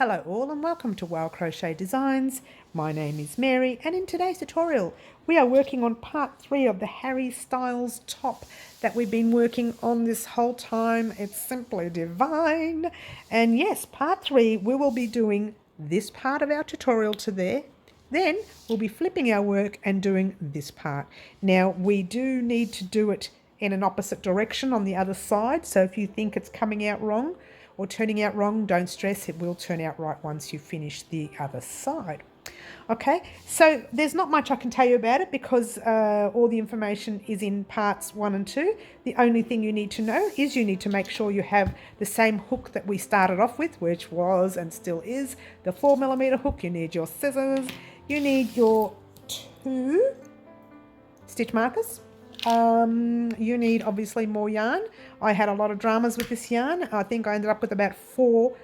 Hello all and welcome to Crochet Designs. My name is Mary and in today's tutorial we are working on part 3 of the Harry Styles top that we've been working on this whole time. It's simply divine. And yes, part 3 we will be doing this part of our tutorial to there. Then we'll be flipping our work and doing this part. Now we do need to do it in an opposite direction on the other side, so if you think it's coming out wrong or turning out wrong, don't stress, it will turn out right once you finish the other side. Okay, so there's not much I can tell you about it because all the information is in parts 1 and 2. The only thing you need to know is you need to make sure you have the same hook that we started off with, which was and still is the 4mm hook. You need your scissors, you need your 2 stitch markers. You need obviously more yarn. I had a lot of dramas with this yarn. I think I ended up with about 4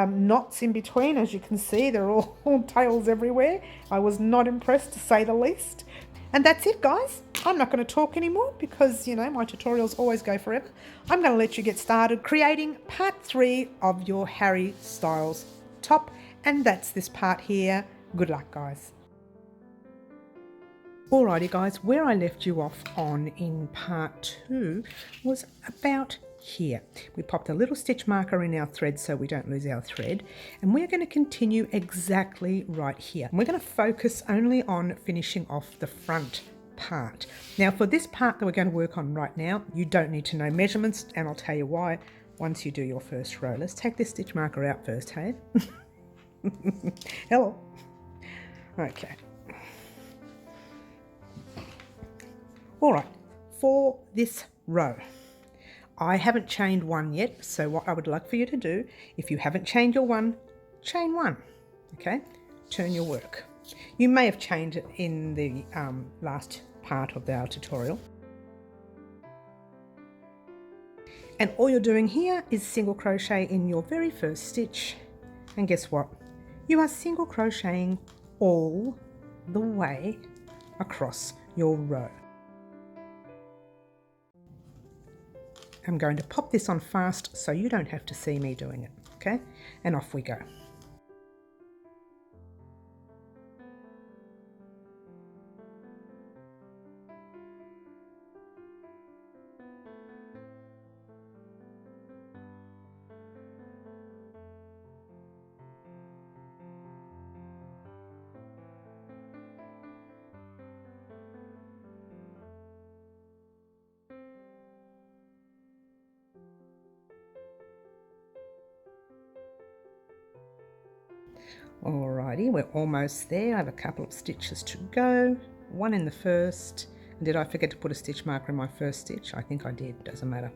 knots in between. As you can see, they're all tails everywhere. I was not impressed, to say the least. And that's it, guys. I'm not going to talk anymore because, you know, my tutorials always go forever. I'm going to let you get started creating part 3 of your Harry Styles top. And that's this part here. Good luck, guys. Alrighty guys, where I left you off on in part 2 was about here. We popped a little stitch marker in our thread so we don't lose our thread, and we're going to continue exactly right here. We're going to focus only on finishing off the front part. Now for this part that we're going to work on right now, you don't need to know measurements, and I'll tell you why once you do your first row. Let's take this stitch marker out first, hey? Hello. Okay. Alright, for this row, I haven't chained one yet, so what I would like for you to do, if you haven't chained your one, chain one, okay? Turn your work. You may have chained it in the last part of our tutorial. And all you're doing here is single crochet in your very first stitch. And guess what? You are single crocheting all the way across your row. I'm going to pop this on fast so you don't have to see me doing it, okay? And off we go. Alrighty, we're almost there. I have a couple of stitches to go. One in the first. And did I forget to put a stitch marker in my first stitch? I think I did, doesn't matter.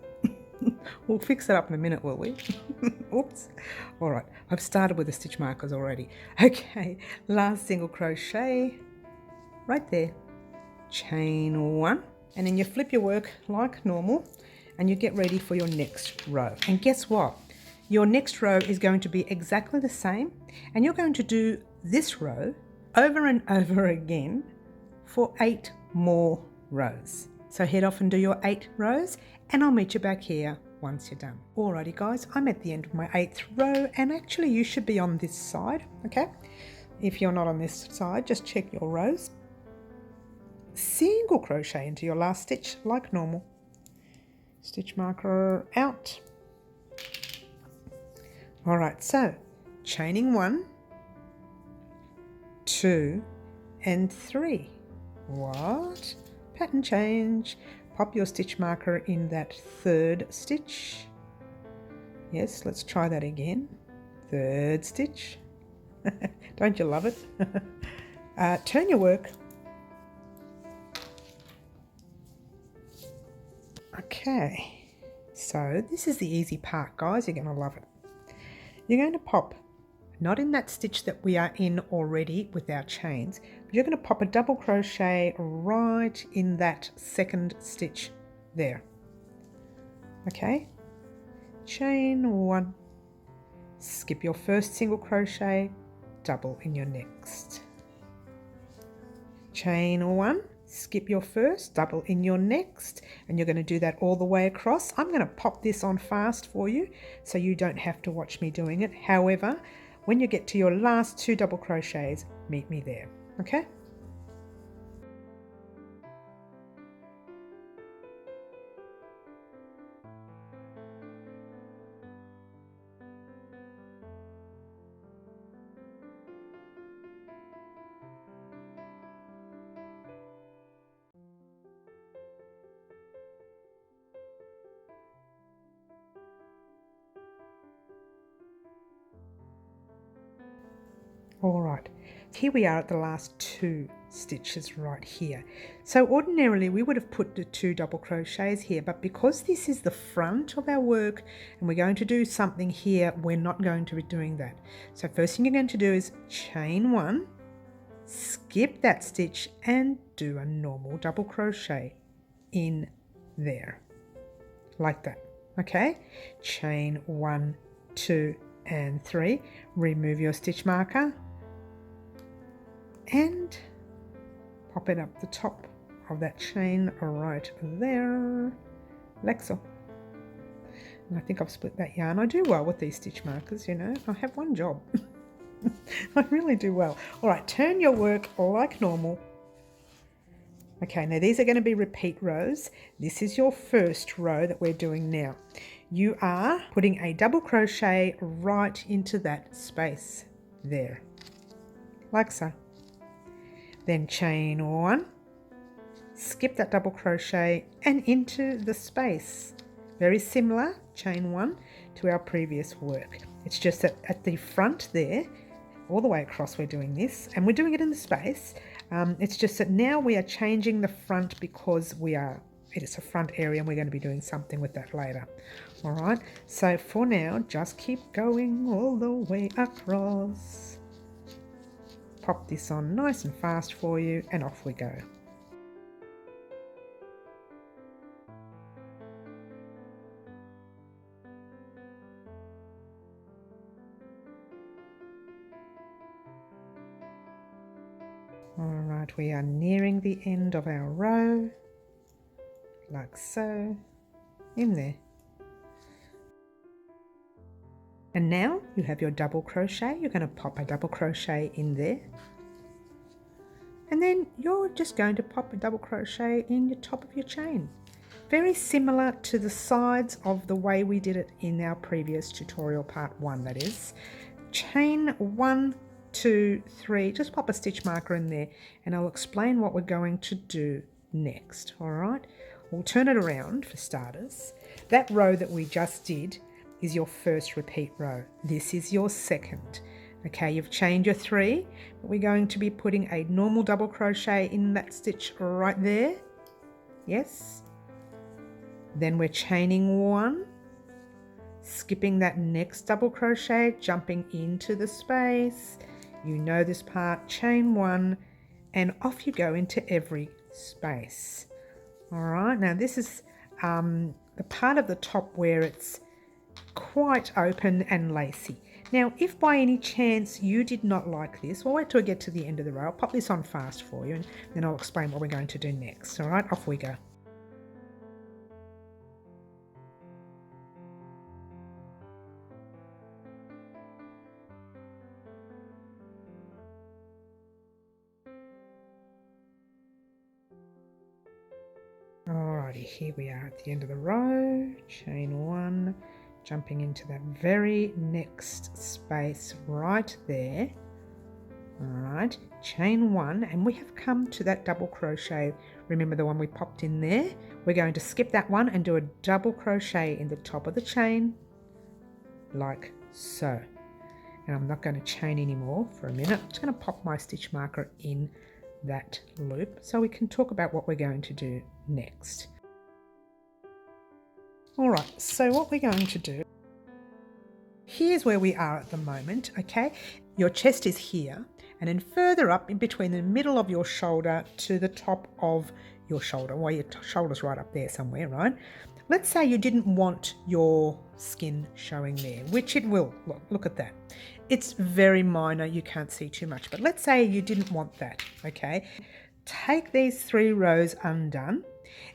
We'll fix it up in a minute, will we? Oops. Alright, I've started with the stitch markers already. Okay, last single crochet right there. Chain one. And then you flip your work like normal and you get ready for your next row. And guess what? Your next row is going to be exactly the same, and you're going to do this row over and over again for 8 more rows. So head off and do your 8 rows, and I'll meet you back here once you're done. Alrighty guys, I'm at the end of my 8th row, and actually you should be on this side, okay? If you're not on this side, just check your rows. Single crochet into your last stitch like normal. Stitch marker out. Alright, so chaining 1, 2 and 3. What? Pattern change. Pop your stitch marker in that 3rd stitch. Yes, let's try that again. 3rd stitch. Don't you love it? Turn your work. Okay, so this is the easy part, guys. You're going to love it. You're going to pop, not in that stitch that we are in already with our chains, but you're going to pop a double crochet right in that 2nd stitch there. Okay, chain 1, skip your first single crochet, double in your next. Chain 1, skip your first, double in your next, and you're going to do that all the way across. I'm going to pop this on fast for you so you don't have to watch me doing it. However, When you get to your last 2 double crochets, meet me there, okay? All right, here we are at the last 2 stitches right here. So ordinarily we would have put the 2 double crochets here, but because this is the front of our work and we're going to do something here, we're not going to be doing that. So first thing you're going to do is chain 1, skip that stitch and do a normal double crochet in there, like that, okay? Chain 1, 2 and 3, remove your stitch marker and pop it up the top of that chain right there, like so. And I think I've split that yarn. I do well with these stitch markers, you know. I have one job. I really do well. All right, turn your work like normal. Okay, now these are going to be repeat rows. This is your first row that we're doing now. You are putting a double crochet right into that space there, like so. Then chain 1, skip that double crochet and into the space. Very similar, chain 1, to our previous work. It's just that at the front there, all the way across we're doing this, and we're doing it in the space. It's just that now we are changing the front because it is a front area and we're going to be doing something with that later. All right, so for now, just keep going all the way across. Pop this on nice and fast for you and off we go. All right, we are nearing the end of our row, like so, in there. And now you have your double crochet. You're going to pop a double crochet in there. And then you're just going to pop a double crochet in your top of your chain. Very similar to the sides of the way we did it in our previous tutorial, part 1 that is. Chain 1, 2, 3, just pop a stitch marker in there and I'll explain what we're going to do next, all right? We'll turn it around for starters. That row that we just did is your first repeat row. This is your second. Okay, you've chained your 3, but we're going to be putting a normal double crochet in that stitch right there. Yes. Then we're chaining 1, skipping that next double crochet, jumping into the space. You know this part, chain 1, and off you go into every space. All right, now this is the part of the top where it's quite open and lacy. Now, if by any chance you did not like this, we'll wait till we get to the end of the row. I'll pop this on fast for you and then I'll explain what we're going to do next. All right, off we go. Alrighty, here we are at the end of the row, chain 1, jumping into that very next space right there. Alright, chain 1, and we have come to that double crochet. Remember the one we popped in there? We're going to skip that one and do a double crochet in the top of the chain, like so. And I'm not going to chain anymore for a minute. I'm just going to pop my stitch marker in that loop so we can talk about what we're going to do next. All right, so what we're going to do, here's where we are at the moment, okay? Your chest is here, and then further up in between the middle of your shoulder to the top of your shoulder, well, your shoulder's right up there somewhere, right? Let's say you didn't want your skin showing there, which it will. Look at that. It's very minor, you can't see too much, but let's say you didn't want that, okay? take these 3 rows undone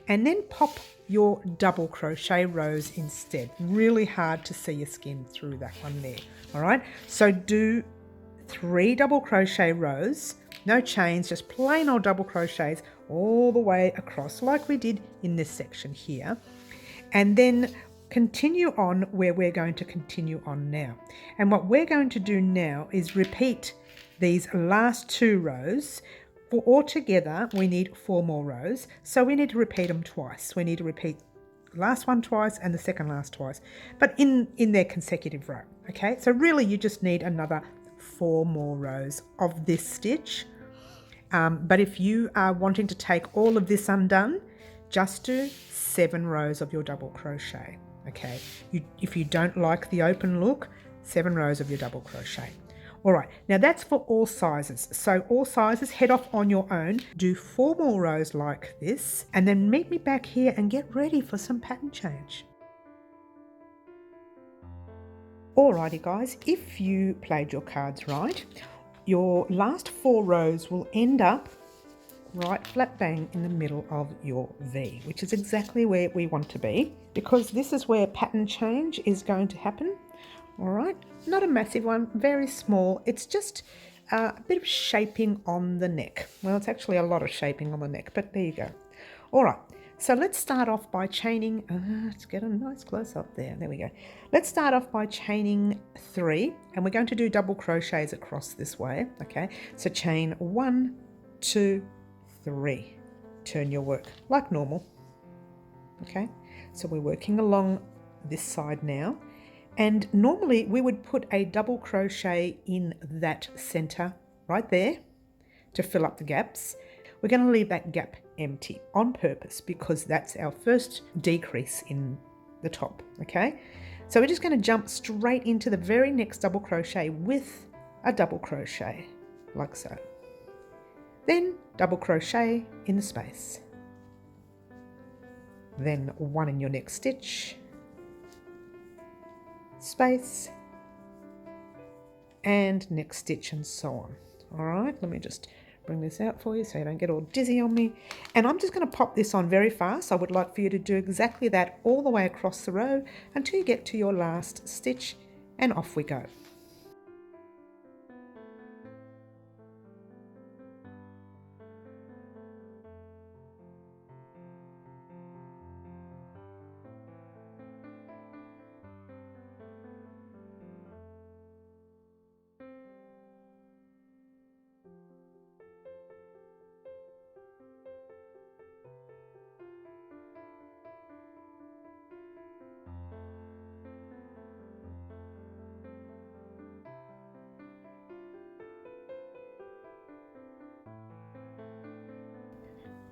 and then pop your double crochet rows instead. Really hard to see your skin through that one there. All right, so do 3 double crochet rows, no chains, just plain old double crochets all the way across like we did in this section here, and then continue on where we're going to continue on now. And what we're going to do now is repeat these last 2 rows. For altogether we need 4 more rows, so we need to repeat them twice. We need to repeat the last one twice and the second last twice, but in their consecutive row. Okay, so really you just need another 4 more rows of this stitch, but if you are wanting to take all of this undone, just do 7 rows of your double crochet. Okay, if you don't like the open look, 7 rows of your double crochet. All right, now that's for all sizes. So all sizes, head off on your own, do 4 more rows like this, and then meet me back here and get ready for some pattern change. Alrighty guys, if you played your cards right, your last 4 rows will end up right flat bang in the middle of your V, which is exactly where we want to be, because this is where pattern change is going to happen. All right, not a massive one, very small. It's just a bit of shaping on the neck. Well, it's actually a lot of shaping on the neck, but there you go. All right, so let's start off by chaining. Let's get a nice close up there. There we go. Let's start off by chaining 3, and we're going to do double crochets across this way. Okay, so chain 1, 2, 3. Turn your work like normal. Okay, so we're working along this side now. And normally we would put a double crochet in that center right there to fill up the gaps. We're going to leave that gap empty on purpose because that's our first decrease in the top. Okay, so we're just going to jump straight into the very next double crochet with a double crochet like so. Then double crochet in the space. Then 1 in your next stitch. Space, and next stitch, and so on. All right, let me just bring this out for you so you don't get all dizzy on me. And I'm just going to pop this on very fast. I would like for you to do exactly that all the way across the row until you get to your last stitch, and off we go.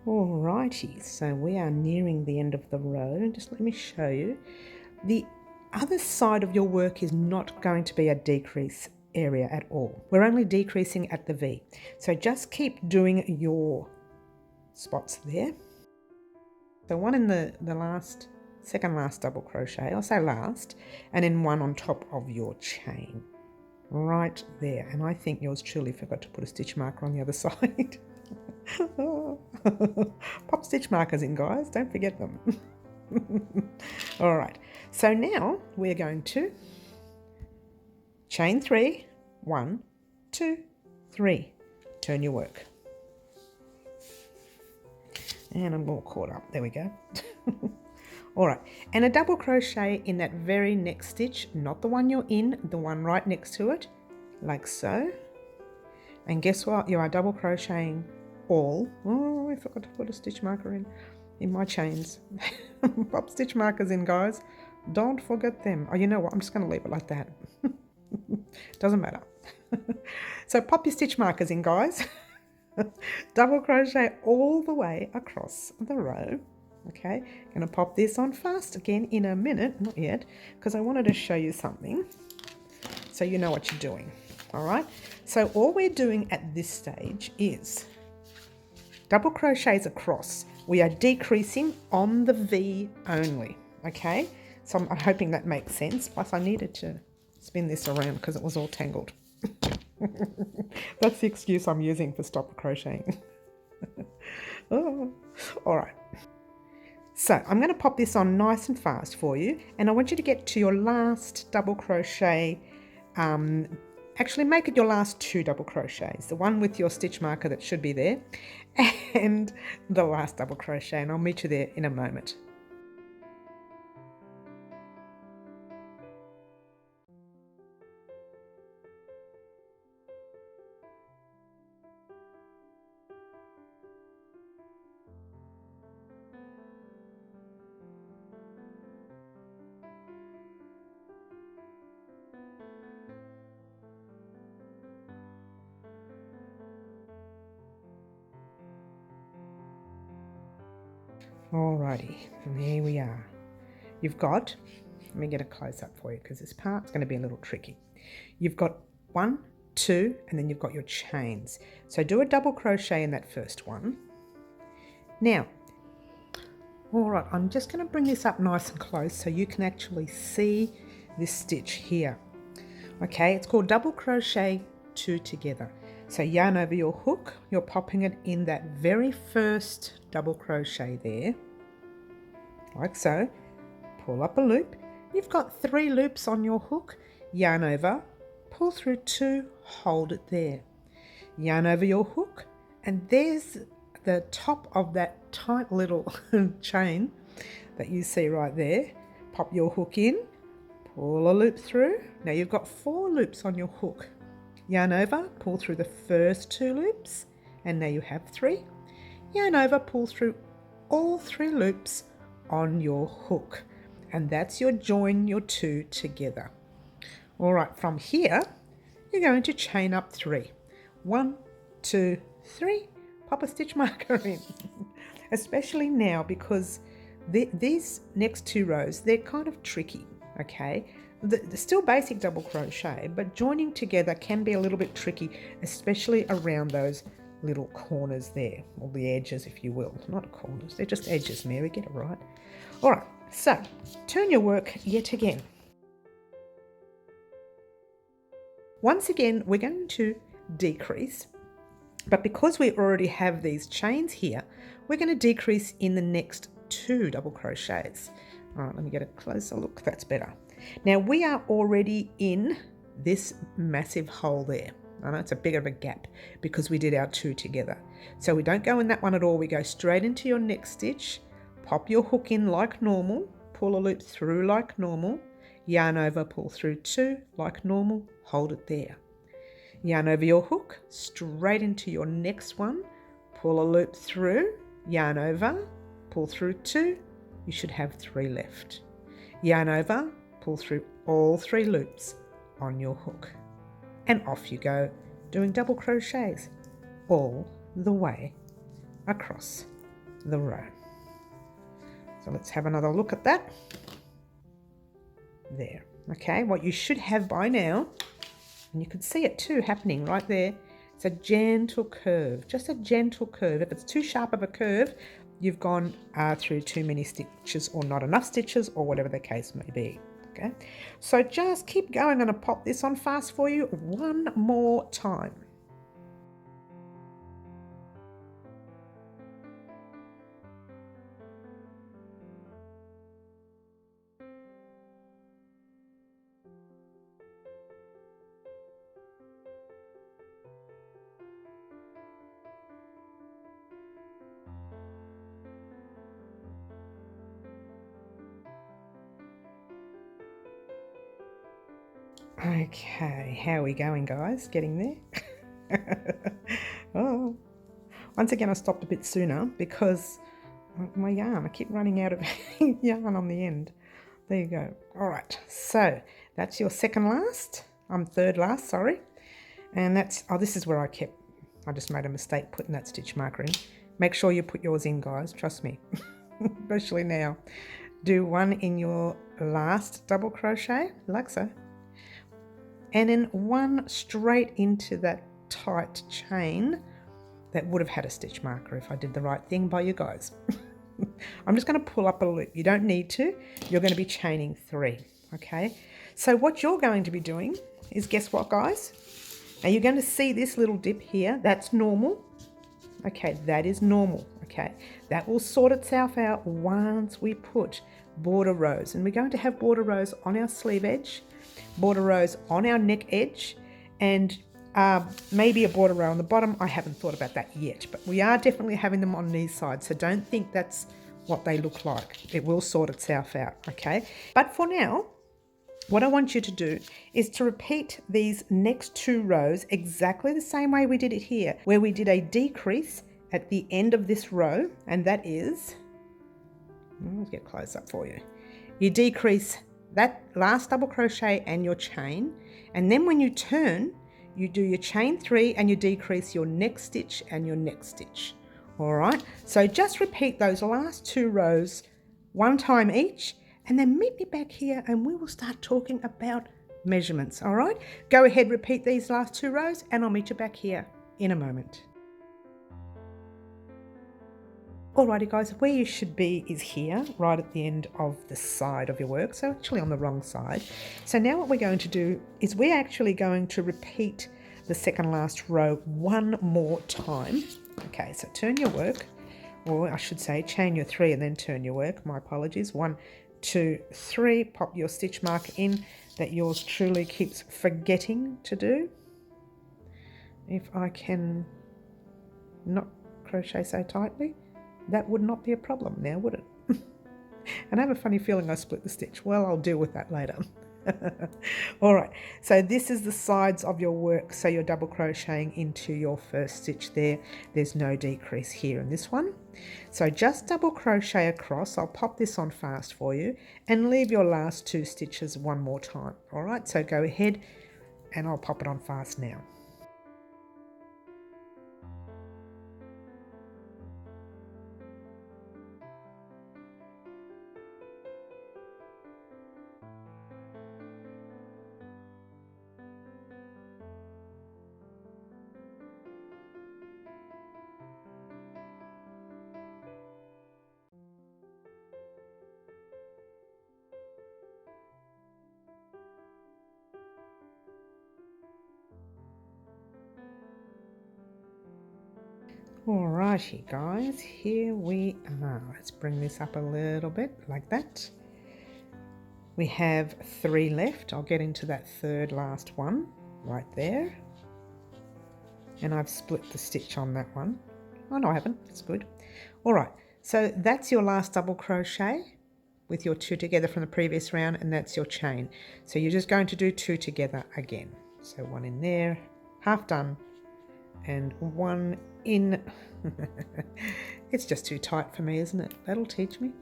Alrighty, so we are nearing the end of the row. Just let me show you. The other side of your work is not going to be a decrease area at all. We're only decreasing at the V. So just keep doing your spots there. So 1 in the second last double crochet, I'll say last, and then 1 on top of your chain. Right there. And I think yours truly forgot to put a stitch marker on the other side. Pop stitch markers in, guys, don't forget them. All right, so now we're going to chain 3, 1, 2, 3, turn your work, and I'm all caught up. There we go. All right, and a double crochet in that very next stitch, not the one you're in, the one right next to it, like so. And guess what, you are double crocheting all. Oh, I forgot to put a stitch marker in my chains. Pop stitch markers in, guys, don't forget them. Oh, you know what, I'm just going to leave it like that. Doesn't matter. So pop your stitch markers in, guys. Double crochet all the way across the row. Okay, gonna pop this on fast again in a minute, not yet, because I wanted to show you something so you know what you're doing. All right, so all we're doing at this stage is double crochets across. We are decreasing on the V only. Okay, so I'm hoping that makes sense. Plus I needed to spin this around because it was all tangled. That's the excuse I'm using for stop crocheting. Oh, all right. So I'm going to pop this on nice and fast for you, and I want you to get to your last double crochet. Actually, make it your last 2 double crochets, the one with your stitch marker that should be there, and the last double crochet, and I'll meet you there in a moment. Alrighty, and there we are. You've got, let me get a close up for you because this part's going to be a little tricky. You've got 1, 2, and then you've got your chains. So do a double crochet in that first one. Now, all right, I'm just going to bring this up nice and close so you can actually see this stitch here. Okay, it's called double crochet 2 together. So yarn over your hook, you're popping it in that very first double crochet there, like so. Pull up a loop. You've got 3 loops on your hook. Yarn over, pull through 2, hold it there. Yarn over your hook, and there's the top of that tight little chain that you see right there. Pop your hook in, pull a loop through. Now you've got 4 loops on your hook. Yarn over, pull through the first 2 loops, and now you have 3. Yarn over, pull through all 3 loops on your hook, and that's your join your 2 together. All right, from here you're going to chain up 3. 1, 2, 3. Pop a stitch marker in. Especially now, because these next 2 rows, they're kind of tricky. Okay, they're still basic double crochet, but joining together can be a little bit tricky, especially around those little corners there, or the edges, if you will. Not corners, they're just edges, Mary, get it right. All right, so turn your work yet again. Once again, we're going to decrease, but because we already have these chains here, we're going to decrease in the next 2 double crochets. All right, let me get a closer look. That's better. Now we are already in this massive hole there. I know it's a bit of a gap because we did our 2 together. So we don't go in that one at all. We go straight into your next stitch, pop your hook in like normal, pull a loop through like normal, yarn over, pull through 2 like normal, hold it there. Yarn over your hook, straight into your next one, pull a loop through, yarn over, pull through 2, you should have 3 left. Yarn over, pull through all 3 loops on your hook, and off you go, doing double crochets all the way across the row. So let's have another look at that. There. Okay, what you should have by now, and you can see it too happening right there, it's a gentle curve, just a gentle curve. If it's too sharp of a curve, you've gone through too many stitches or not enough stitches or whatever the case may be. Okay, so just keep going. I'm going to pop this on fast for you one more time. Okay, how are we going, guys? Getting there? Oh, once again, I stopped a bit sooner because my yarn, I keep running out of yarn on the end. There you go. All right, so that's your second last. Third last, sorry. And that's, oh, this is where I just made a mistake putting that stitch marker in. Make sure you put yours in, guys, trust me, especially now. Do one in your last double crochet, like so. And then one straight into that tight chain that would have had a stitch marker if I did the right thing by you guys. I'm just going to pull up a loop. You don't need to. You're going to be chaining 3, okay? So what you're going to be doing is, guess what, guys? Now you're going to see this little dip here. That's normal, Okay, that is normal. Okay, that will sort itself out once we put border rows, and we're going to have border rows on our sleeve edge, border rows on our neck edge, and maybe a border row on the bottom. I haven't thought about that yet, but we are definitely having them on these sides, so don't think that's what they look like. It will sort itself out, okay? But for now, what I want you to do is to repeat these next 2 rows exactly the same way we did it here, where we did a decrease at the end of this row, and that is, let's get close up for you. You decrease that last double crochet and your chain, and then when you turn, you do your chain 3 and you decrease your next stitch and your next stitch. All right, so just repeat those last 2 rows 1 time each, and then meet me back here and we will start talking about measurements. All right, go ahead, repeat these last 2 rows and I'll meet you back here in a moment. Alrighty guys, where you should be is here, right at the end of the side of your work, so actually on the wrong side. So now what we're going to do is we're actually going to repeat the second last row 1 more time. Okay, so turn your work, or I should say chain your 3 and then turn your work, my apologies. 1, 2, 3, pop your stitch mark in that yours truly keeps forgetting to do. If I can not crochet so tightly, that would not be a problem now, would it? And I have a funny feeling I split the stitch. Well, I'll deal with that later. All right, so this is the sides of your work. So you're double crocheting into your first stitch there. There's no decrease here in this one. So just double crochet across. I'll pop this on fast for you and leave your last 2 stitches 1 more time. All right, so go ahead and I'll pop it on fast now. Alrighty guys, here we are. Let's bring this up a little bit like that. We have 3 left. I'll get into that third last one right there. And I've split the stitch on that one. Oh no, I haven't. That's good. Alright, so that's your last double crochet with your 2 together from the previous round, and that's your chain. So you're just going to do 2 together again. So 1 in there, half done, and 1 in. It's just too tight for me, isn't it? That'll teach me.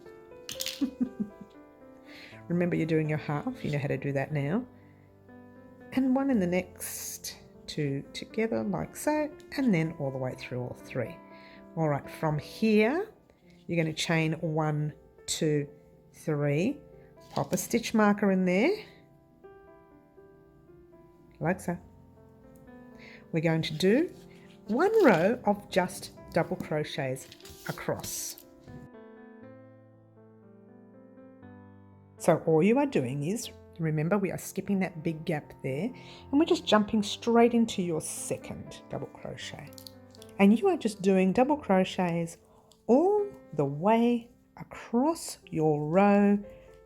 Remember, you're doing your half. You know how to do that now. And 1 in the next, 2 together like so, and then all the way through all 3. All right, from here you're going to chain 1, 2, 3, pop a stitch marker in there like so. We're going to do 1 row of just double crochets across. So all you are doing is, remember, we are skipping that big gap there, and we're just jumping straight into your second double crochet. And you are just doing double crochets all the way across your row.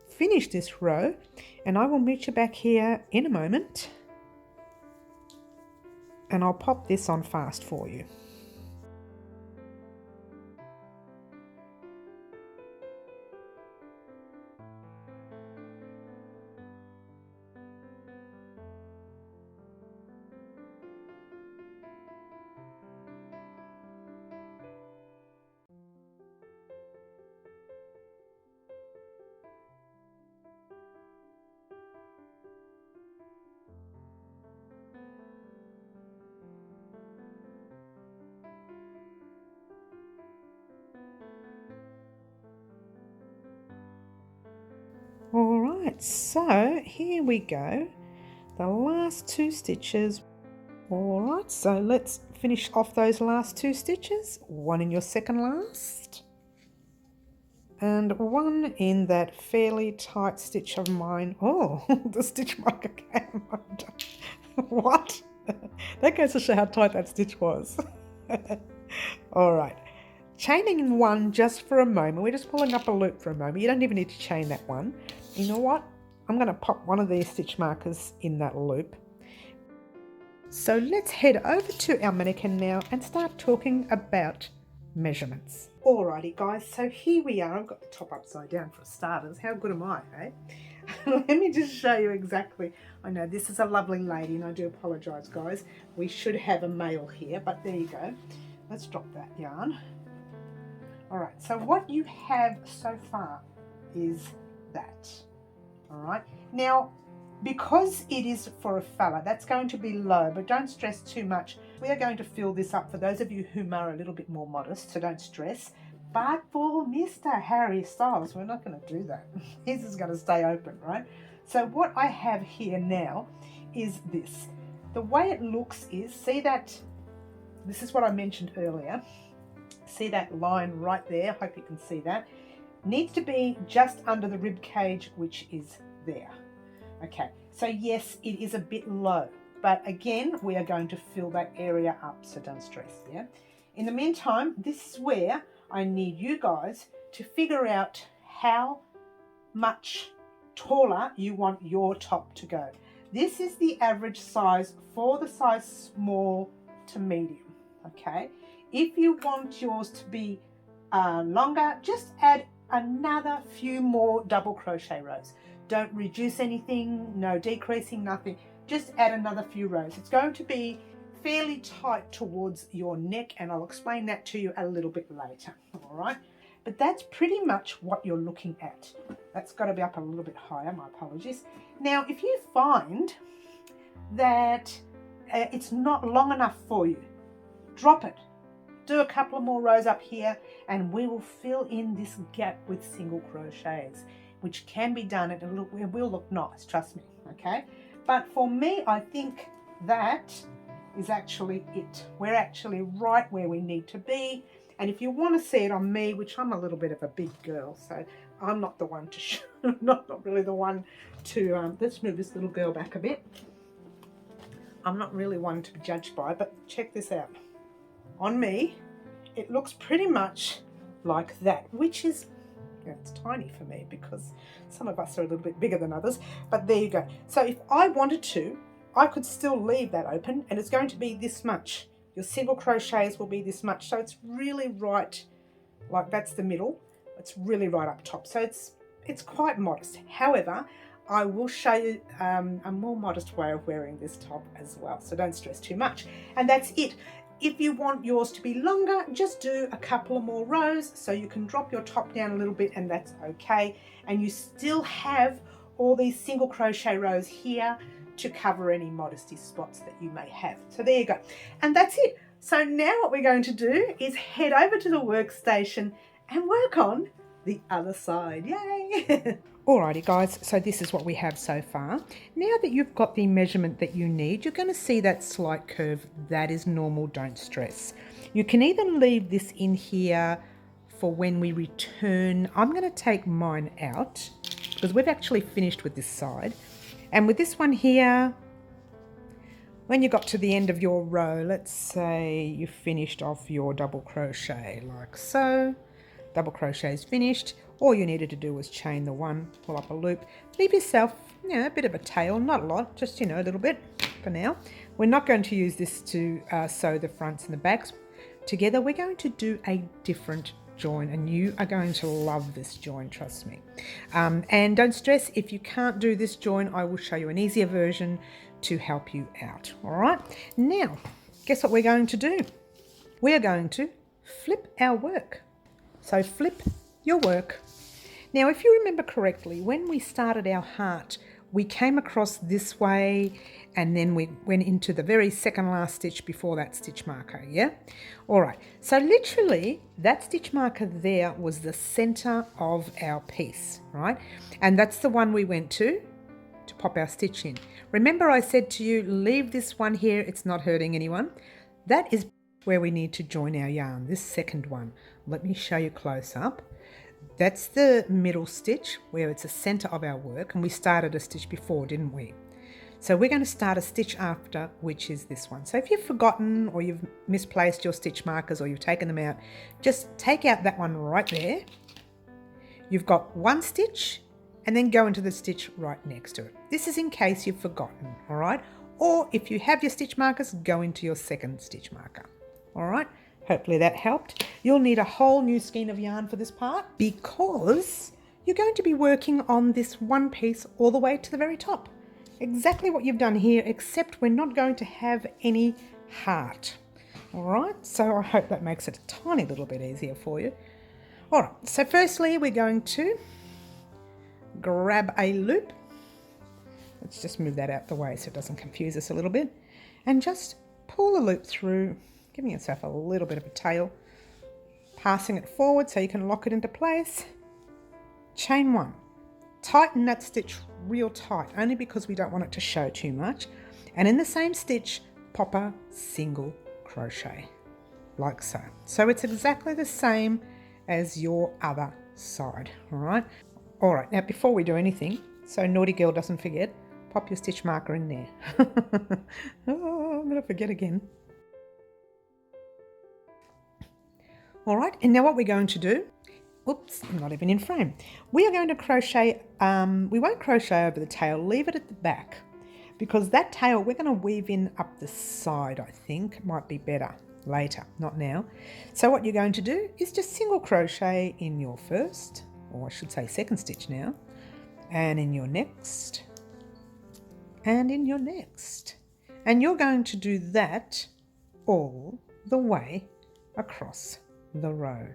Finish this row, and I will meet you back here in a moment. And I'll pop this on fast for you. All right, so here we go, the last 2 stitches. All right, so let's finish off those last 2 stitches, 1 in your second last, and 1 in that fairly tight stitch of mine. Oh, the stitch marker came undone. What? That goes to show how tight that stitch was. All right, chaining in one just for a moment. We're just pulling up a loop for a moment. You don't even need to chain that one. You know what? I'm going to pop one of these stitch markers in that loop. So let's head over to our mannequin now and start talking about measurements. Alrighty guys, so here we are. I've got the top upside down for starters. How good am I, eh? Let me just show you exactly. I know this is a lovely lady and I do apologise guys. We should have a male here, but there you go. Let's drop that yarn. Alright, so what you have so far is that. Alright, now because it is for a fella, that's going to be low, but don't stress too much. We are going to fill this up for those of you who are a little bit more modest, so don't stress. But for Mr. Harry Styles, we're not going to do that. His is going to stay open, right? So what I have here now is this. The way it looks is, see that, this is what I mentioned earlier. See that line right there? Hope you can see that. Needs to be just under the rib cage, which is there. Okay, so yes, it is a bit low, but again, we are going to fill that area up, so don't stress, yeah? In the meantime, this is where I need you guys to figure out how much taller you want your top to go. This is the average size for the size small to medium, okay? If you want yours to be longer, just add another few more double crochet rows. Don't reduce anything, no decreasing, nothing. Just add another few rows. It's going to be fairly tight towards your neck, and I'll explain that to you a little bit later, all right? But that's pretty much what you're looking at. That's got to be up a little bit higher, my apologies. Now, if you find that it's not long enough for you, drop it. Do a couple of more rows up here, and we will fill in this gap with single crochets, which can be done, and it will look nice, trust me, okay? But for me, I think that is actually it. We're actually right where we need to be. And if you want to see it on me, which I'm a little bit of a big girl, so I'm not the one to show, not really the one to, let's move this little girl back a bit. I'm not really one to be judged by, but check this out. On me, it looks pretty much like that, which is, it's tiny for me because some of us are a little bit bigger than others, but there you go. So if I wanted to, I could still leave that open, and it's going to be this much. Your single crochets will be this much. So it's really right, like that's the middle. It's really right up top. So it's quite modest. However, I will show you a more modest way of wearing this top as well. So don't stress too much. And that's it. If you want yours to be longer, just do a couple of more rows so you can drop your top down a little bit, and that's okay. And you still have all these single crochet rows here to cover any modesty spots that you may have. So there you go. And that's it. So now what we're going to do is head over to the workstation and work on the other side. Yay! Alrighty guys, so this is what we have so far. Now that you've got the measurement that you need, you're going to see that slight curve. That is normal, don't stress. You can either leave this in here for when we return. I'm going to take mine out because we've actually finished with this side. And with this one here, when you got to the end of your row, let's say you finished off your double crochet like so. Double crochet is finished. All you needed to do was chain the one, pull up a loop, leave yourself, a bit of a tail, not a lot, just, a little bit for now. We're not going to use this to sew the fronts and the backs together. We're going to do a different join, and you are going to love this join, trust me. And don't stress, if you can't do this join, I will show you an easier version to help you out. All right, now guess what we're going to do? We are going to flip our work. So flip your work. Now if you remember correctly, when we started our heart, we came across this way, and then we went into the very second last stitch before that stitch marker, yeah? All right, so literally that stitch marker there was the center of our piece, right? And that's the one we went to pop our stitch in. Remember I said to you, leave this one here, it's not hurting anyone. That is where we need to join our yarn, this second one. Let me show you close up. That's the middle stitch where it's the center of our work, and we started a stitch before, didn't we? So we're going to start a stitch after, which is this one. So if you've forgotten or you've misplaced your stitch markers or you've taken them out, just take out that one right there. You've got one stitch and then go into the stitch right next to it. This is in case you've forgotten, all right? Or if you have your stitch markers, go into your second stitch marker, all right? Hopefully that helped. You'll need a whole new skein of yarn for this part because you're going to be working on this one piece all the way to the very top. Exactly what you've done here, except we're not going to have any heart, all right? So I hope that makes it a tiny little bit easier for you. All right, so firstly, we're going to grab a loop. Let's just move that out the way so it doesn't confuse us a little bit. And just pull the loop through, giving yourself a little bit of a tail, passing it forward so you can lock it into place. Chain one. Tighten that stitch real tight, only because we don't want it to show too much. And in the same stitch, pop a single crochet, like so. So it's exactly the same as your other side, all right? All right, now before we do anything, so naughty girl doesn't forget, pop your stitch marker in there. Oh, I'm gonna forget again. All right, and now what we're going to do, oops, I'm not even in frame. We are going to crochet, we won't crochet over the tail, leave it at the back, because that tail we're gonna weave in up the side, I think, might be better later, not now. So what you're going to do is just single crochet in your first, or I should say second stitch now, and in your next, and in your next. And you're going to do that all the way across the row.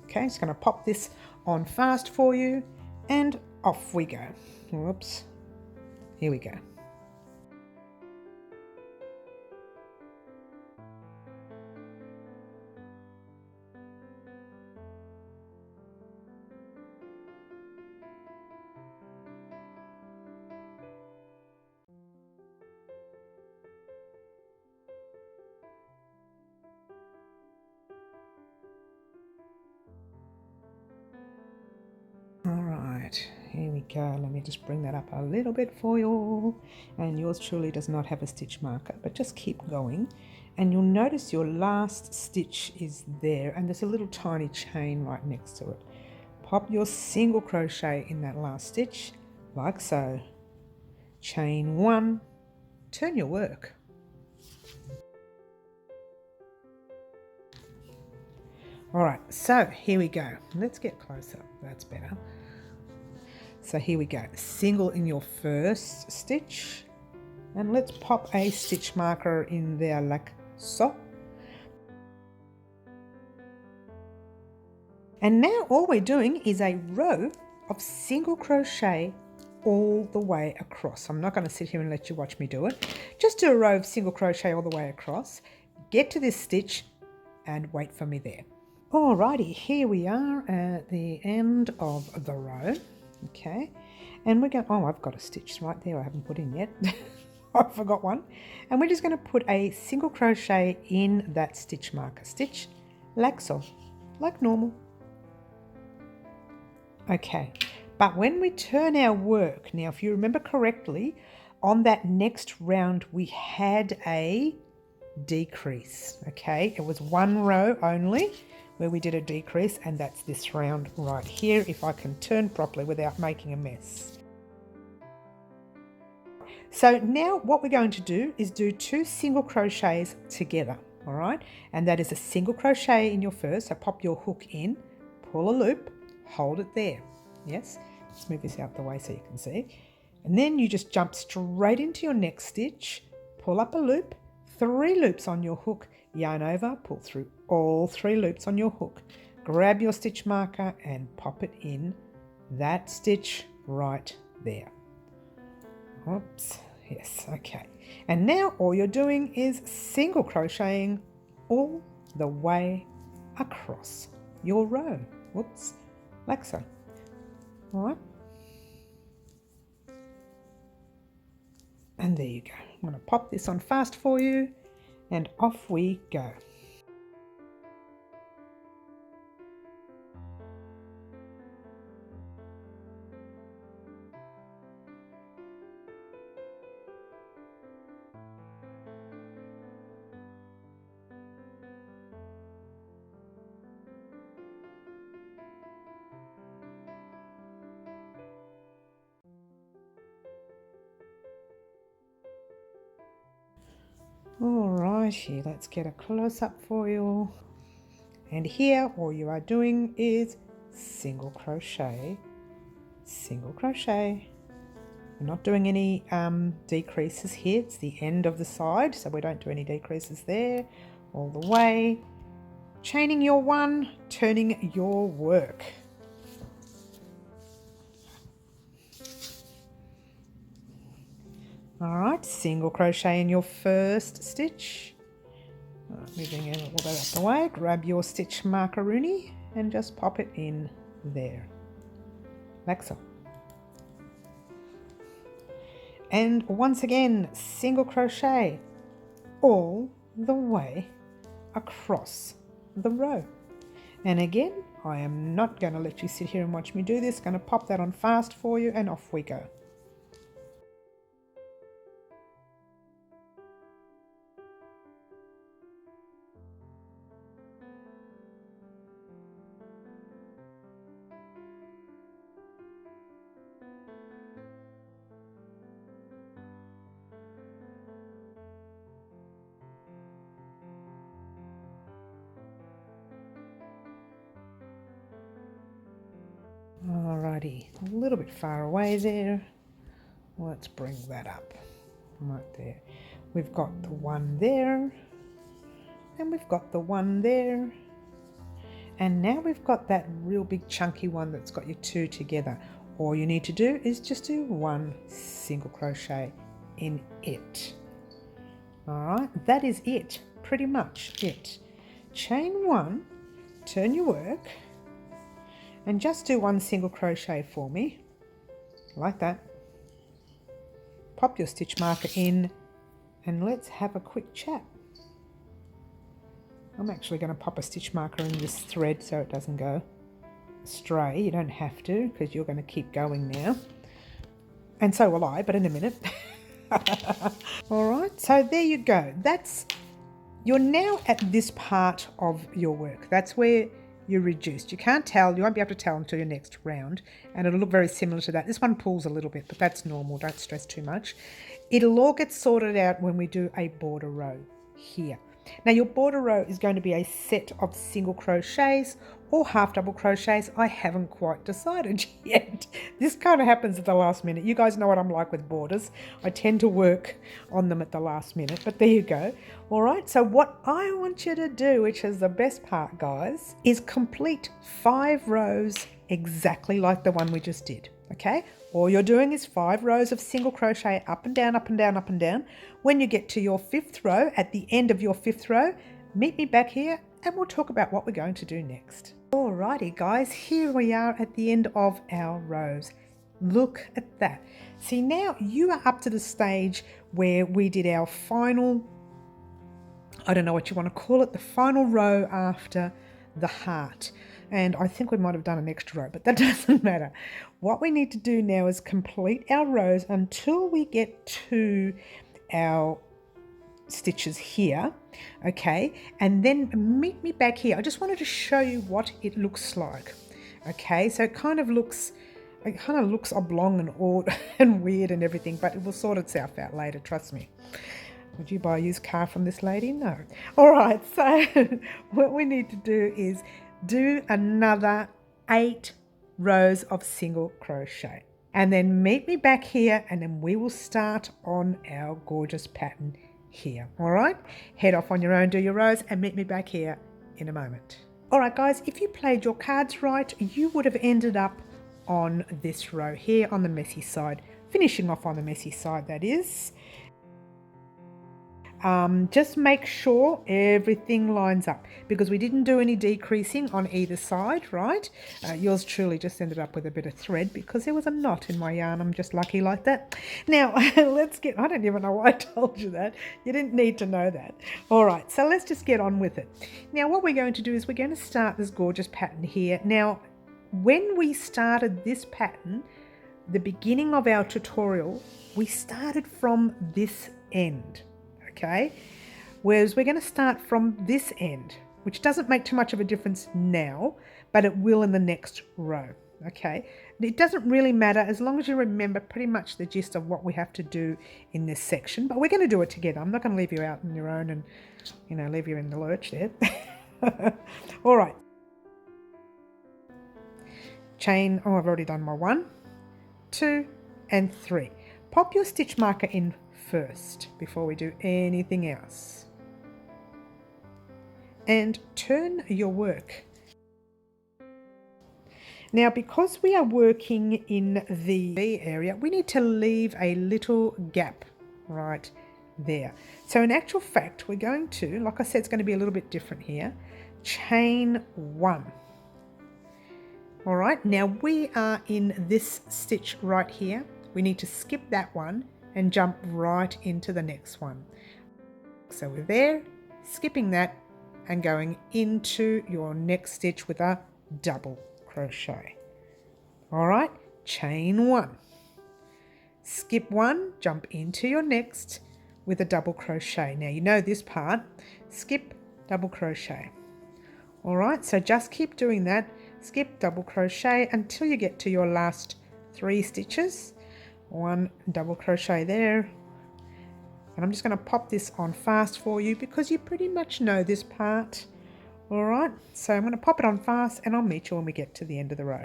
Okay, just going to pop this on fast for you, and off we go. Whoops, here we go. All right, here we go. Let me just bring that up a little bit for you. And yours truly does not have a stitch marker, but just keep going. And you'll notice your last stitch is there, and there's a little tiny chain right next to it. Pop your single crochet in that last stitch, like so. Chain one, turn your work. All right, so here we go. Let's get closer, that's better. So here we go, single in your first stitch, and let's pop a stitch marker in there like so. And now all we're doing is a row of single crochet all the way across. I'm not going to sit here and let you watch me do it. Just do a row of single crochet all the way across, get to this stitch and wait for me there. Alrighty, here we are at the end of the row. Okay, and we're going, oh, I've got a stitch right there I haven't put in yet. I forgot one. And we're just going to put a single crochet in that stitch marker. Stitch like so, like normal. Okay, but when we turn our work, now if you remember correctly, on that next round we had a decrease, okay? It was one row only where we did a decrease, and that's this round right here, if I can turn properly without making a mess. So now what we're going to do is do 2 single crochets together, all right? And that is a single crochet in your first, so pop your hook in, pull a loop, hold it there, yes? Let's move this out the way so you can see. And then you just jump straight into your next stitch, pull up a loop, 3 loops on your hook, yarn over, pull through all 3 loops on your hook, grab your stitch marker and pop it in that stitch right there. Oops, yes, okay. And now all you're doing is single crocheting all the way across your row. Whoops, like so. All right. And there you go. I'm going to pop this on fast for you, and off we go. Alrighty, let's get a close-up for you. And here all you are doing is single crochet, single crochet. We're not doing any decreases here. It's the end of the side, so we don't do any decreases there. All the way. Chaining your one, turning your work. Alright, single crochet in your first stitch. Moving all that out the way, grab your stitch marker-rooney and just pop it in there, like so. And once again, single crochet all the way across the row. And again, I am not going to let you sit here and watch me do this. Going to pop that on fast for you and off we go. Alrighty, a little bit far away there. Let's bring that up right there. We've got the one there, and we've got the one there, and now we've got that real big chunky one that's got your two together. All you need to do is just do one single crochet in it. Alright, that is it, pretty much it. Chain one, turn your work, and just do one single crochet for me, like that. Pop your stitch marker in and let's have a quick chat. I'm actually going to pop a stitch marker in this thread so it doesn't go astray. You don't have to because you're going to keep going now. And so will I, but in a minute. Alright, so there you go. You're now at this part of your work. That's where you're reduced. You can't tell, you won't be able to tell until your next round, and it'll look very similar to that. This one pulls a little bit, but that's normal, don't stress too much. It'll all get sorted out when we do a border row here. Now your border row is going to be a set of single crochets or half double crochets. I haven't quite decided yet. This kind of happens at the last minute. You guys know what I'm like with borders. I tend to work on them at the last minute, but there you go. All right, so what I want you to do, which is the best part, guys, is complete 5 rows exactly like the one we just did, okay? All you're doing is 5 rows of single crochet up and down, up and down, up and down. When you get to your 5th row, at the end of your 5th row, meet me back here and we'll talk about what we're going to do next. Alrighty guys, here we are at the end of our rows. Look at that. See, now you are up to the stage where we did our final, I don't know what you want to call it, the final row after the heart. And I think we might have done an extra row, but that doesn't matter. What we need to do now is complete our rows until we get to our stitches here, okay? And then meet me back here. I just wanted to show you what it looks like, okay? So it kind of looks oblong and odd and weird and everything, but it will sort itself out later, trust me. Would you buy a used car from this lady? No. All right, so what we need to do is do another 8 rows of single crochet and then meet me back here and then we will start on our gorgeous pattern here. All right, head off on your own, do your rows and meet me back here in a moment. All right guys, if you played your cards right, you would have ended up on this row here on the messy side, finishing off on the messy side, that is. Just make sure everything lines up because we didn't do any decreasing on either side, right? Yours truly just ended up with a bit of thread because there was a knot in my yarn. I'm just lucky like that. Now, let's get, I don't even know why I told you that. You didn't need to know that. All right, so let's just get on with it. Now, what we're going to do is we're going to start this gorgeous pattern here. Now, when we started this pattern, the beginning of our tutorial, we started from this end. Okay, whereas we're going to start from this end, which doesn't make too much of a difference now, but it will in the next row. Okay, it doesn't really matter as long as you remember pretty much the gist of what we have to do in this section, but we're going to do it together. I'm not going to leave you out on your own and, you know, leave you in the lurch there. All right. Chain, oh, I've already done my 1, 2, and 3. Pop your stitch marker in first before we do anything else. And turn your work. Now, because we are working in the V area, we need to leave a little gap right there. So in actual fact, we're going to, like I said, it's going to be a little bit different here. Chain 1. All right, now we are in this stitch right here. We need to skip that one and jump right into the next one. So we're there, skipping that and going into your next stitch with a double crochet. All right, chain 1. Skip 1, jump into your next with a double crochet. Now you know this part, skip, double crochet. All right, so just keep doing that. Skip, double crochet until you get to your last 3 stitches. 1 double crochet there. And I'm just going to pop this on fast for you because you pretty much know this part. All right, so I'm going to pop it on fast and I'll meet you when we get to the end of the row.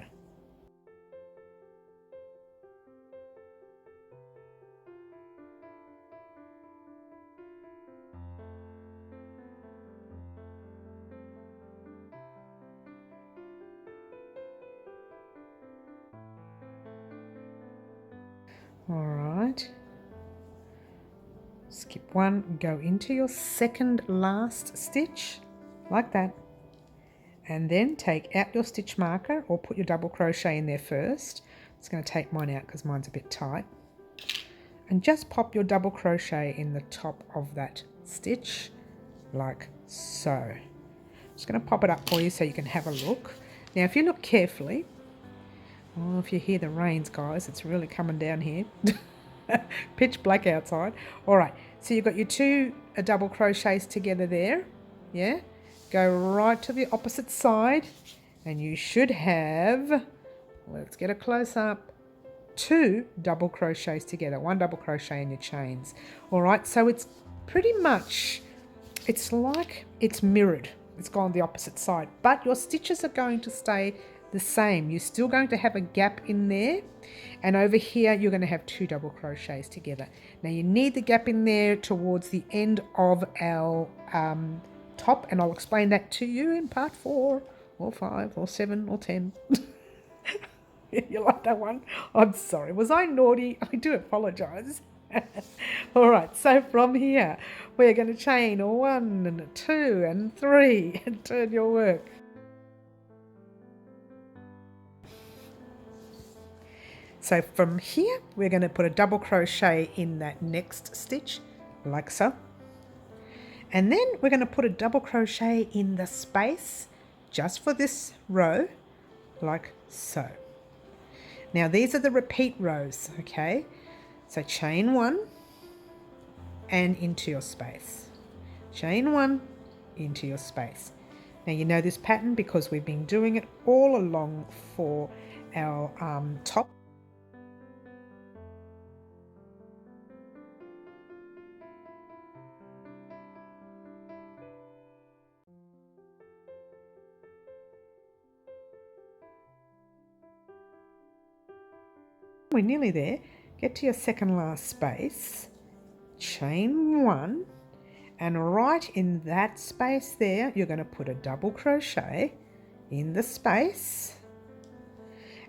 All right, skip 1, go into your second last stitch like that, and then take out your stitch marker or put your double crochet in there first. It's going to take mine out because mine's a bit tight, and just pop your double crochet in the top of that stitch like so. Just going to pop it up for you so you can have a look. Now if you look carefully, oh, if you hear the rains, guys, it's really coming down here. Pitch black outside. All right, so you've got your 2 double crochets together there. Yeah, go right to the opposite side and you should have, let's get a close up, 2 double crochets together, 1 double crochet in your chains. All right, so it's pretty much, it's like it's mirrored. It's gone the opposite side, but your stitches are going to stay the same. You're still going to have a gap in there, and over here you're going to have 2 double crochets together. Now you need the gap in there towards the end of our top, and I'll explain that to you in part 4 or 5 or 7 or 10. You like that one? I'm sorry, was I naughty? I do apologize. All right, so from here we're going to chain 1 and 2 and 3 and turn your work. So from here we're going to put a double crochet in that next stitch like so, and then we're going to put a double crochet in the space just for this row like so. Now these are the repeat rows, okay? So chain 1 and into your space. Chain 1 into your space. Now you know this pattern because we've been doing it all along for our top. We're nearly there. Get to your second last space, chain 1, and right in that space there you're going to put a double crochet in the space,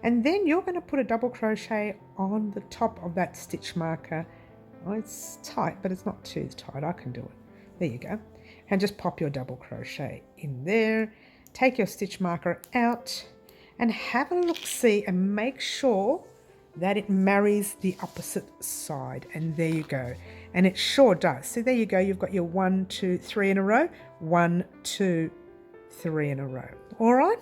and then you're going to put a double crochet on the top of that stitch marker. Oh, it's tight, but it's not too tight. I can do it. There you go. And just pop your double crochet in there. Take your stitch marker out and have a look, see, and make sure that it marries the opposite side. And there you go. And it sure does. So there you go. You've got your 1, 2, 3 in a row. 1, 2, 3 in a row. All right.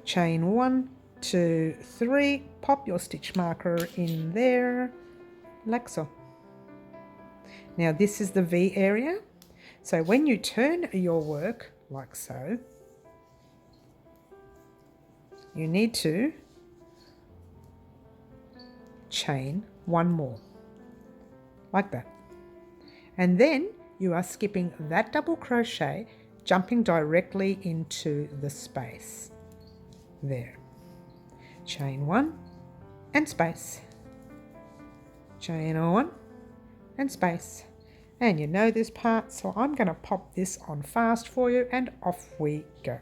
Chain 1, 2, 3. Pop your stitch marker in there like so. Now this is the V area. So when you turn your work like so, you need to chain one more, like that. And then you are skipping that double crochet, jumping directly into the space. There. Chain one and space. Chain on and space. And you know this part, so I'm going to pop this on fast for you, and off we go.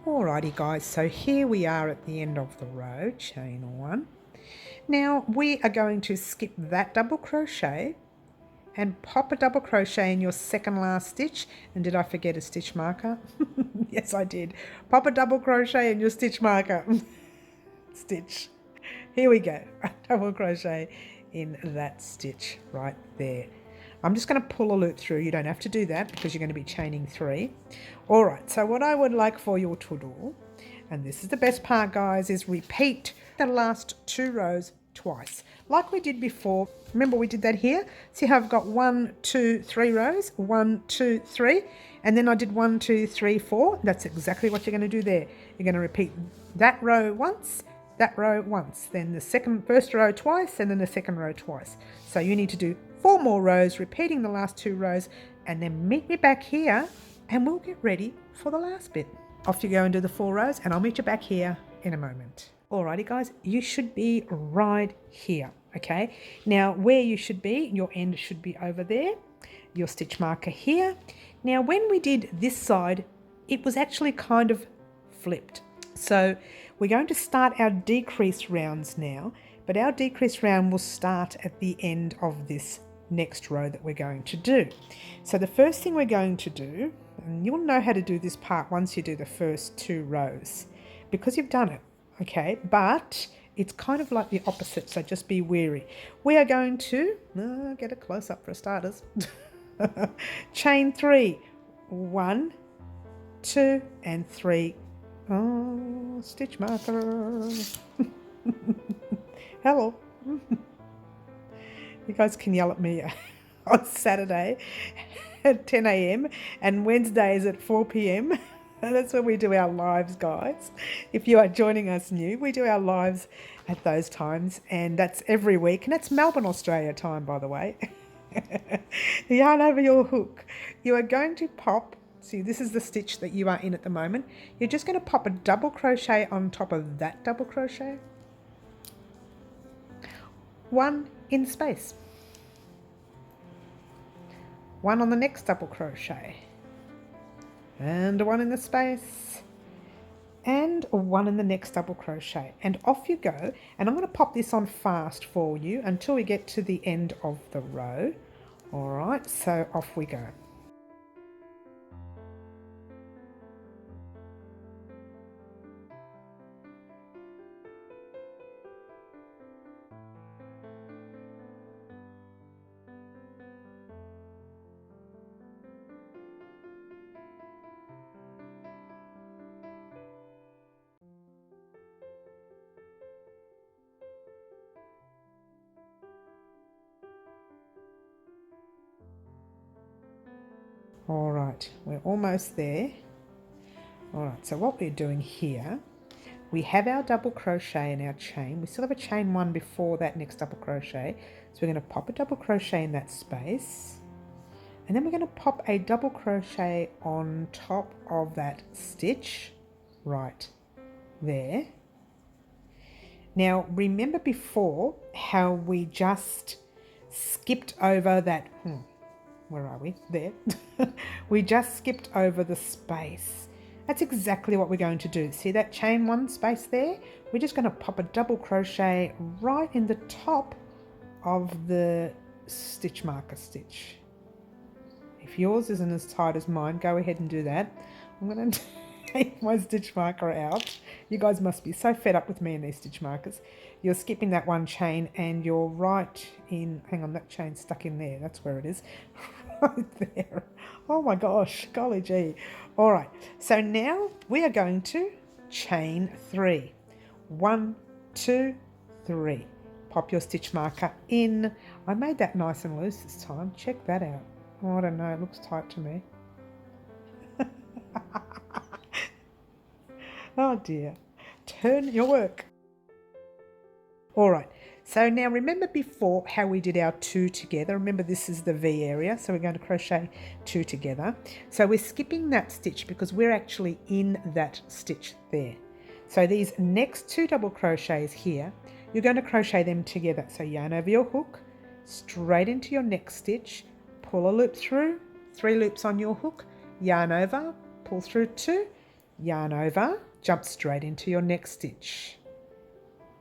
Alrighty guys, so here we are at the end of the row, chain one. Now we are going to skip that double crochet and pop a double crochet in your second last stitch. And did I forget a stitch marker? Yes, I did. Pop a double crochet in your stitch marker. Stitch. Here we go. A double crochet in that stitch right there. I'm just going to pull a loop through. You don't have to do that because you're going to be chaining 3. All right, so what I would like for you to do, and this is the best part guys, is repeat the last 2 rows twice like we did before. Remember we did that here? See how I've got 1, 2, 3 rows, 1, 2, 3, and then I did 1, 2, 3, 4. That's exactly what you're going to do there. You're going to repeat that row once, that row once, then the first row twice, and then the second row twice. So you need to do 4 more rows, repeating the last 2 rows, and then meet me back here and we'll get ready for the last bit. Off you go and do the 4 rows, and I'll meet you back here in a moment. Alrighty guys, you should be right here, okay? Now where you should be, your end should be over there, your stitch marker here. Now when we did this side, it was actually kind of flipped. So we're going to start our decrease rounds now, but our decrease round will start at the end of this next row that we're going to do. So the first thing we're going to do, and you'll know how to do this part once you do the first 2 rows because you've done it, okay? But it's kind of like the opposite, so just be wary. We are going to get a close up for starters. Chain 3, 1, 2 and 3. Oh, stitch marker. Hello. You guys can yell at me on Saturday at 10 a.m. and Wednesdays at 4 p.m. That's when we do our lives, guys. If you are joining us new, we do our lives at those times, and that's every week, and that's Melbourne, Australia time, by the way. Yarn over your hook. You are going to pop, see this is the stitch that you are in at the moment. You're just going to pop a double crochet on top of that double crochet. 1 in space. 1 on the next double crochet. And 1 in the space. And 1 in the next double crochet. And off you go. And I'm going to pop this on fast for you until we get to the end of the row. Alright, so off we go. All right, we're almost there. All right, so what we're doing here, we have our double crochet in our chain. We still have a chain 1 before that next double crochet. So we're going to pop a double crochet in that space. And then we're going to pop a double crochet on top of that stitch right there. Now, remember before how we just skipped over that, where are we? There. We just skipped over the space. That's exactly what we're going to do. See that chain 1 space there? We're just going to pop a double crochet right in the top of the stitch marker stitch. If yours isn't as tight as mine, go ahead and do that. I'm going to take my stitch marker out. You guys must be so fed up with me and these stitch markers. You're skipping that 1 chain and you're right in, hang on, that chain's stuck in there. That's where it is. Right there. Oh my gosh, golly gee. All right, so now we are going to chain 3. 1, 2, 3. Pop your stitch marker in. I made that nice and loose this time. Check that out. Oh, I don't know, it looks tight to me. Oh dear. Turn your work. All right, so now remember before how we did our 2 together. Remember this is the V area, so we're going to crochet 2 together. So we're skipping that stitch because we're actually in that stitch there. So these next 2 double crochets here, you're going to crochet them together. So yarn over your hook, straight into your next stitch, pull a loop through, 3 loops on your hook, yarn over, pull through 2, yarn over, jump straight into your next stitch.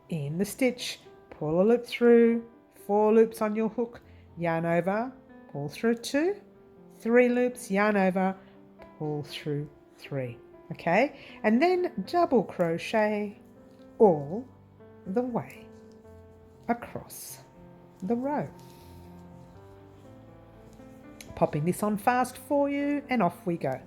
In the stitch, pull a loop through, 4 loops on your hook, yarn over, pull through 2, 3 loops, yarn over, pull through 3. Okay, and then double crochet all the way across the row. Popping this on fast for you, and off we go.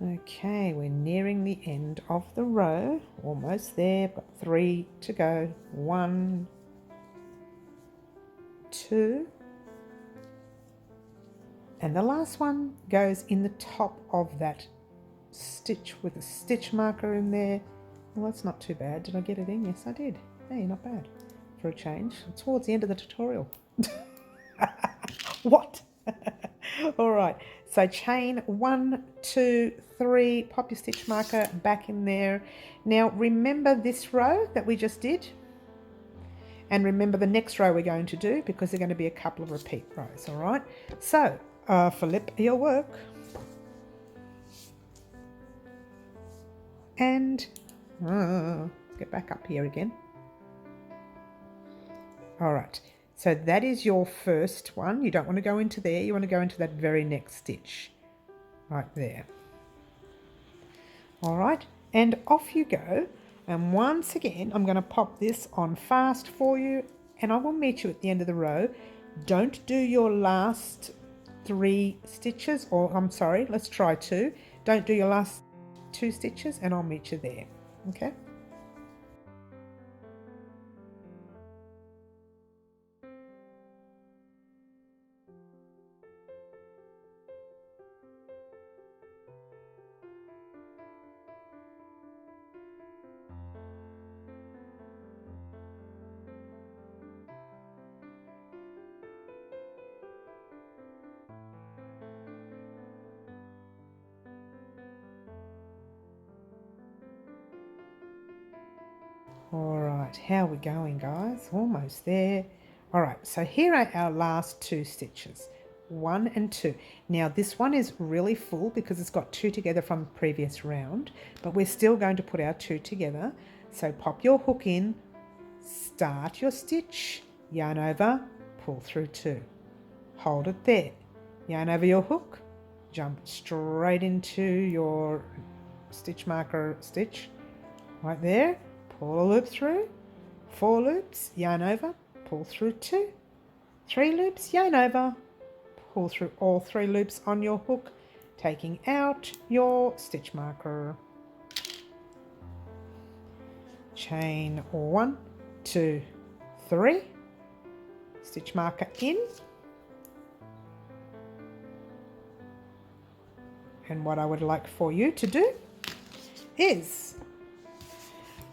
Okay, we're nearing the end of the row, almost there, but 3 to go. 1, 2, and the last one goes in the top of that stitch with a stitch marker in there. Well, that's not too bad. Did I get it in? Yes, I did. Hey, not bad for a change. Towards the end of the tutorial. What? All right, so chain 1, 2, 3, pop your stitch marker back in there. Now remember this row that we just did, and remember the next row we're going to do, because they're going to be a couple of repeat rows. All right, so flip your work and get back up here again. All right, so that is your first one. You don't want to go into there, you want to go into that very next stitch right there. All right, and off you go. And once again, I'm going to pop this on fast for you, and I will meet you at the end of the row. Don't do your last 3 stitches, or I'm sorry, let's try 2. Don't do your last 2 stitches, and I'll meet you there. Okay. All right, how are we going, guys? Almost there. All right, so here are our last 2 stitches, 1 and 2. Now this one is really full because it's got 2 together from the previous round, but we're still going to put our 2 together. So pop your hook in, start your stitch, yarn over, pull through 2. Hold it there, yarn over your hook, jump straight into your stitch marker stitch right there. Pull a loop through, 4 loops, yarn over, pull through 2, 3 loops, yarn over, pull through all 3 loops on your hook, taking out your stitch marker. Chain 1, 2, 3, stitch marker in, and what I would like for you to do is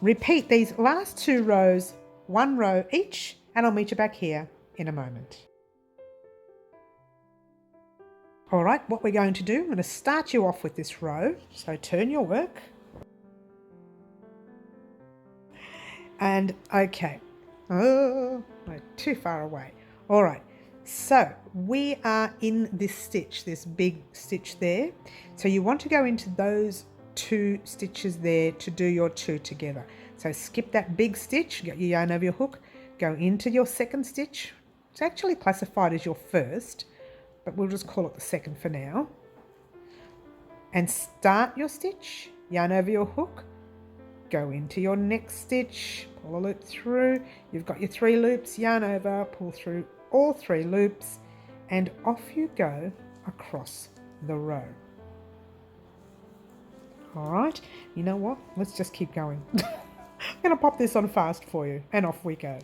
repeat these last 2 rows, 1 row each, and I'll meet you back here in a moment. All right, what we're going to do, I'm going to start you off with this row. So turn your work. And okay, Oh, no, too far away. All right, so we are in this stitch, this big stitch there. So you want to go into those 2 stitches there to do your 2 together. So skip that big stitch, get your yarn over your hook, go into your second stitch. It's actually classified as your first, but we'll just call it the second for now. And start your stitch, yarn over your hook, go into your next stitch, pull a loop through. You've got your 3 loops, yarn over, pull through all 3 loops, and off you go across the row. All right, you know what? Let's just keep going. I'm going to pop this on fast for you, and off we go.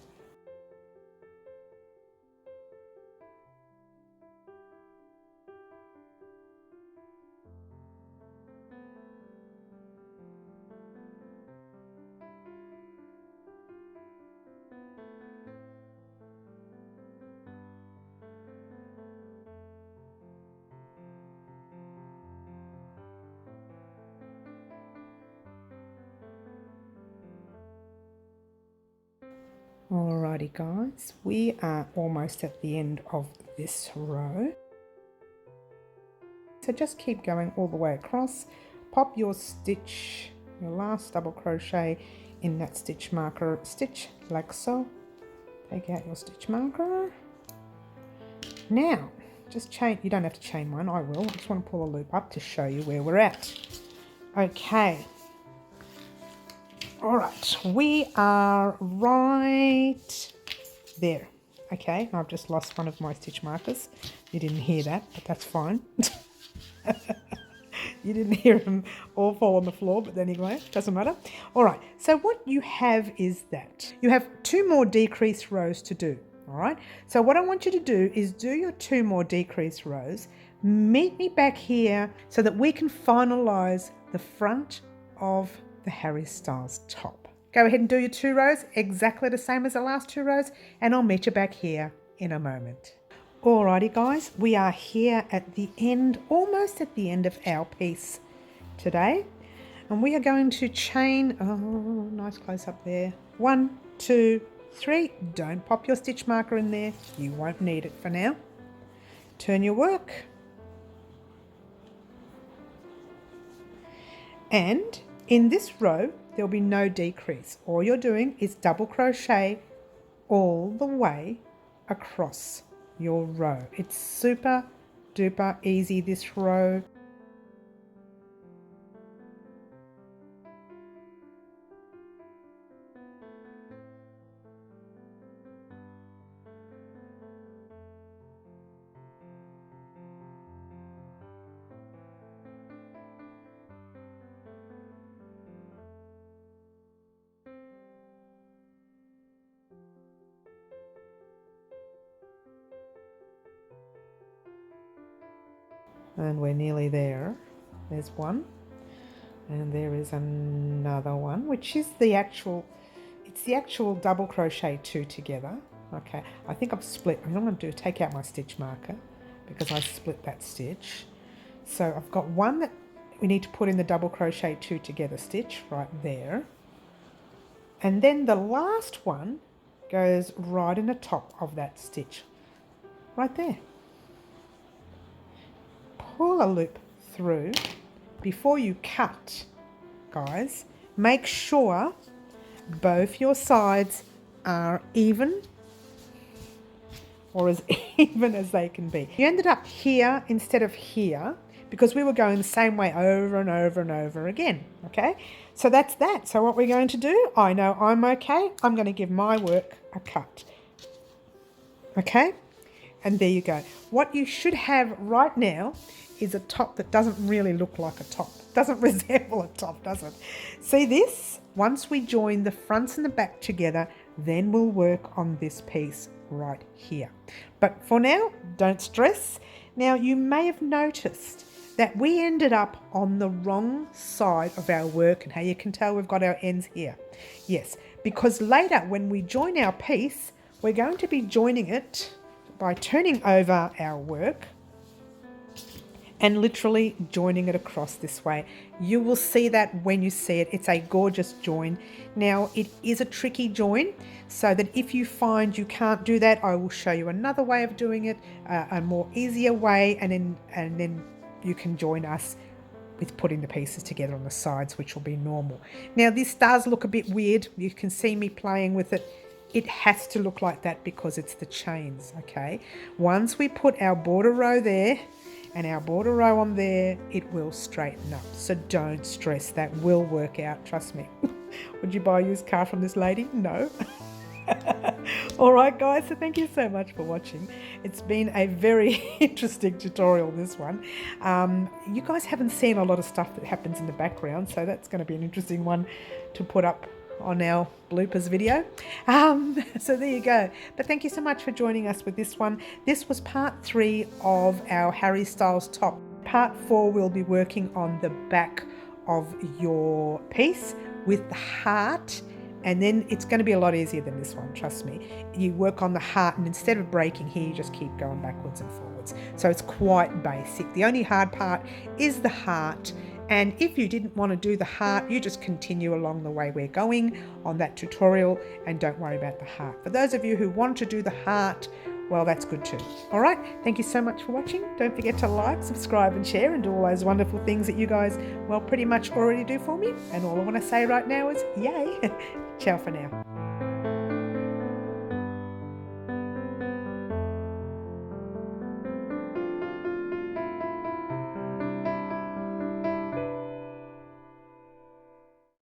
Alrighty guys, we are almost at the end of this row. So just keep going all the way across. Pop your stitch, your last double crochet in that stitch marker, stitch like so. Take out your stitch marker. Now, just chain, you don't have to chain one, I will. I just want to pull a loop up to show you where we're at. Okay. All right, we are right there. Okay, I've just lost one of my stitch markers. You didn't hear that, but that's fine. You didn't hear them all fall on the floor, but anyway, doesn't matter. All right, so what you have is that you have 2 more decrease rows to do. All right, so what I want you to do is do your 2 more decrease rows. Meet me back here so that we can finalize the front of the Harry Styles top. Go ahead and do your 2 rows, exactly the same as the last 2 rows, and I'll meet you back here in a moment. Alrighty guys, we are here at the end, almost at the end of our piece today. And we are going to chain, oh, nice close up there. 1, 2, 3. Don't pop your stitch marker in there. You won't need it for now. Turn your work. And in this row, there'll be no decrease. All you're doing is double crochet all the way across your row. It's super duper easy, this row. And we're nearly there. There's one, and there is another one, which is the actual, it's the actual double crochet 2 together. Okay, I think I've split. I'm going to do, take out my stitch marker because I split that stitch. So I've got one that we need to put in the double crochet 2 together stitch right there. And then the last one goes right in the top of that stitch, right there. Pull a loop through before you cut, guys. Make sure both your sides are even, or as even as they can be. You ended up here instead of here because we were going the same way over and over and over again, okay? So that's that. So what we're going to do, I know I'm okay. I'm going to give my work a cut, okay? And there you go. What you should have right now is a top that doesn't really look like a top. Doesn't resemble a top, does it? See this? Once we join the fronts and the back together, then we'll work on this piece right here. But for now, don't stress. Now, you may have noticed that we ended up on the wrong side of our work, and how you can tell we've got our ends here. Yes, because later when we join our piece, we're going to be joining it by turning over our work and literally joining it across this way. You will see that when you see it. It's a gorgeous join. Now it is a tricky join, so that if you find you can't do that, I will show you another way of doing it, a more easier way, and then you can join us with putting the pieces together on the sides, which will be normal. Now this does look a bit weird. You can see me playing with it. It has to look like that because it's the chains, okay? Once we put our border row there and our border row on there, it will straighten up. So don't stress, that will work out, trust me. Would you buy a used car from this lady? No. All right guys, so thank you so much for watching. It's been a very interesting tutorial, this one. You guys haven't seen a lot of stuff that happens in the background, so that's going to be an interesting one to put up on our bloopers video. So there you go. But thank you so much for joining us with this one. This was part 3 of our Harry Styles top. Part 4 we'll be working on the back of your piece with the heart. And then it's going to be a lot easier than this one, trust me. You work on the heart, and instead of breaking here, you just keep going backwards and forwards. So it's quite basic. The only hard part is the heart. And if you didn't want to do the heart, you just continue along the way we're going on that tutorial and don't worry about the heart. For those of you who want to do the heart, well, that's good too. All right, thank you so much for watching. Don't forget to like, subscribe and share and do all those wonderful things that you guys, well, pretty much already do for me. And all I want to say right now is yay. Ciao for now.